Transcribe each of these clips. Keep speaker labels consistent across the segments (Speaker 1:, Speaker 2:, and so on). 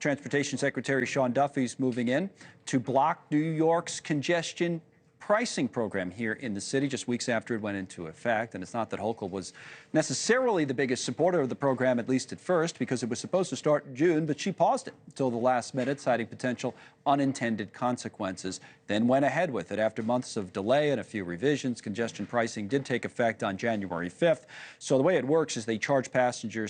Speaker 1: Transportation Secretary Sean Duffy's moving in to block New York's congestion pricing program here in the city just weeks after it went into effect. And it's not that Hochul was necessarily the biggest supporter of the program, at least at first, because it was supposed to start in June, but she paused it until the last minute, citing potential unintended consequences, then went ahead with it. After months of delay and a few revisions, congestion pricing did take effect on January 5th. So the way it works is they charge passenger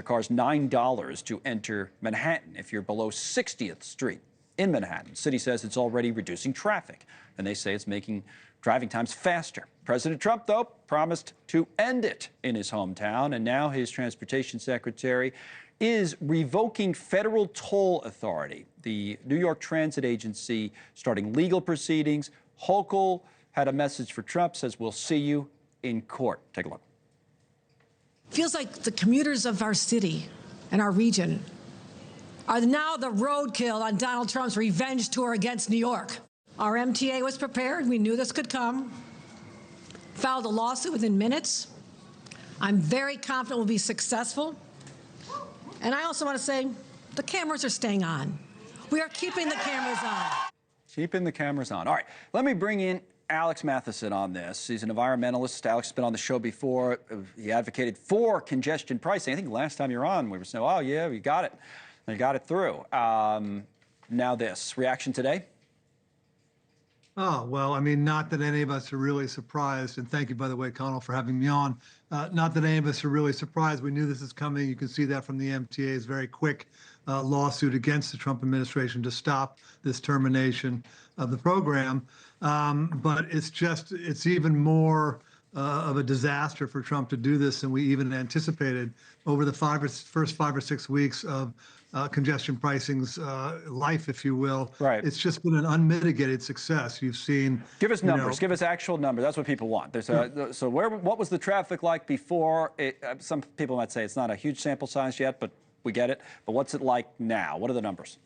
Speaker 1: cars $9 to enter Manhattan if you're below 60th Street in Manhattan. The city says it's already reducing traffic, and they say it's making driving times faster. President Trump, though, promised to end it in his hometown, and now his transportation secretary is revoking federal toll authority. The New York Transit Agency starting legal proceedings. Hochul had a message for Trump, says we'll see you in court. Take a look.
Speaker 2: Feels like the commuters of our city and our region are now the roadkill on Donald Trump's revenge tour against New York. Our MTA was prepared. We knew this could come. Filed a lawsuit within minutes. I'm very confident we'll be successful. And I also want to say the cameras are staying on. We are keeping the cameras on.
Speaker 1: Keeping the cameras on. All right, let me bring in Alex Matthiessen on this. He's an environmentalist. Alex has been on the show before. He advocated for congestion pricing. I think last time you were on, we were saying, oh, yeah, we got it. They got it through. Now this. Reaction today?
Speaker 3: Oh, well, I mean, not that any of us are really surprised. And thank you, by the way, Connell, for having me on. Not that any of us are really surprised. We knew this is coming. You can see that from the MTA's very quick lawsuit against the Trump administration to stop this termination of the program. But it's even more of a disaster for Trump to do this than we even anticipated over the first 5 or 6 weeks of congestion pricing's life, if you will.
Speaker 1: Right.
Speaker 3: It's just been an unmitigated success. You've seen.
Speaker 1: Give us numbers. Give us actual numbers. That's what people want. So what was the traffic like before? Some people might say it's not a huge sample size yet, but we get it. But what's it like now? What are the numbers?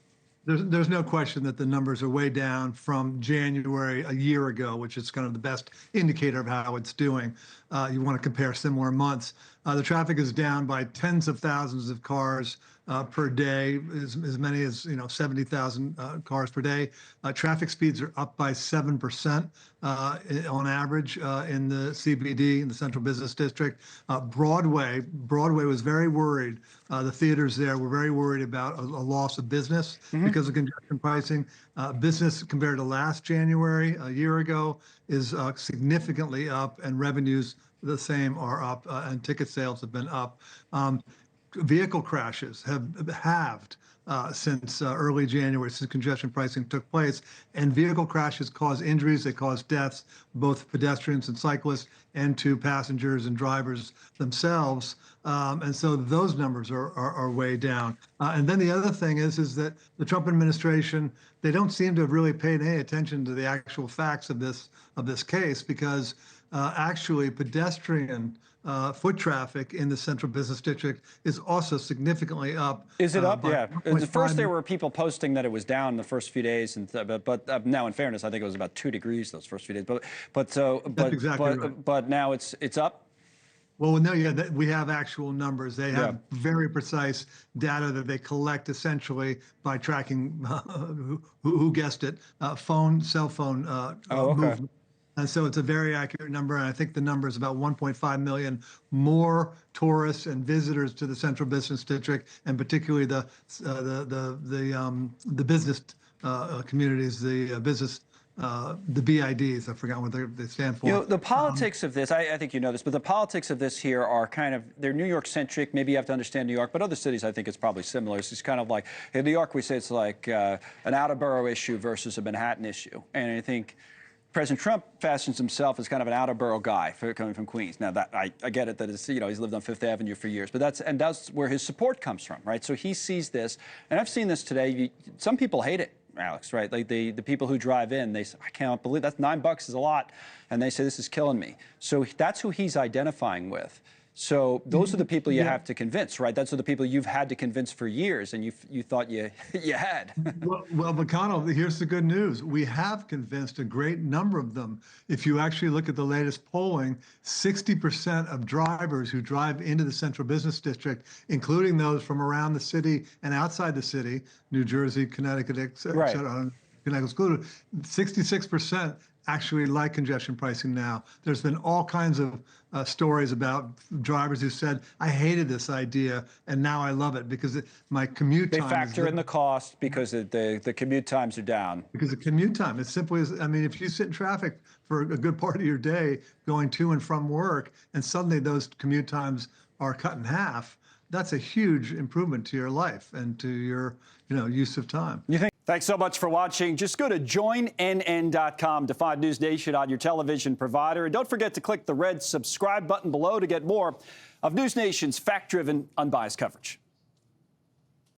Speaker 3: There's no question that the numbers are way down from January a year ago, which is kind of the best indicator of how it's doing. You want to compare similar months. The traffic is down by tens of thousands of cars per day, as many as 70,000 cars per day. Traffic speeds are up by 7% on average in the CBD, in the Central Business District. Broadway was very worried. The theaters there were very worried about a loss of business because of congestion pricing. Business compared to last January, a year ago, is significantly up, and revenues the same are up, and ticket sales have been up. Vehicle crashes have halved since early January, since congestion pricing took place. And vehicle crashes cause injuries, they cause deaths, both pedestrians and cyclists, and to passengers and drivers themselves. And so those numbers are way down. And then the other thing is that the Trump administration, they don't seem to have really paid any attention to the actual facts of this case, because actually pedestrian foot traffic in the Central Business District is also significantly up.
Speaker 1: Is it up? Yeah. At first, there were people posting that it was down the first few days, but now, in fairness, I think it was about 2 degrees those first few days. That's exactly right. But now it's up.
Speaker 3: Well, no, yeah, we have actual numbers. They have very precise data that they collect essentially by tracking, who guessed it, cell phone movement. And so it's a very accurate number, and I think the number is about 1.5 million more tourists and visitors to the Central Business District, and particularly the business communities, the BIDs. I forgot what they stand for.
Speaker 1: The politics of this, I think you know this, but the politics of this here are kind of, they're New York centric. Maybe you have to understand New York, but other cities, I think it's probably similar. It's kind of like, in New York, we say it's like an out-of-borough issue versus a Manhattan issue. And I think President Trump fashions himself as kind of an out-of-borough guy coming from Queens. Now, that I get it that it's, he's lived on Fifth Avenue for years, but that's where his support comes from, right? So he sees this, and I've seen this today. Some people hate it, Alex, right? Like the people who drive in, they say, I can't believe that's $9 is a lot, and they say this is killing me. So that's who he's identifying with. So those are the people you have to convince, right? Those are the people you've had to convince for years, and you thought you had.
Speaker 3: Well, McConnell, here's the good news. We have convinced a great number of them. If you actually look at the latest polling, 60% of drivers who drive into the central business district, including those from around the city and outside the city, New Jersey, Connecticut, et cetera, Connecticut excluded, 66% actually like congestion pricing now. There's been all kinds of stories about drivers who said, I hated this idea, and now I love it because my commute time.
Speaker 1: They factor in the cost because the commute times are down.
Speaker 3: Because the commute time, as simply as, I mean, if you sit in traffic for a good part of your day going to and from work, and suddenly those commute times are cut in half, that's a huge improvement to your life and to your, use of time.
Speaker 1: Thanks so much for watching. Just go to joinnn.com to find NewsNation on your television provider. And don't forget to click the red subscribe button below to get more of NewsNation's fact-driven, unbiased coverage.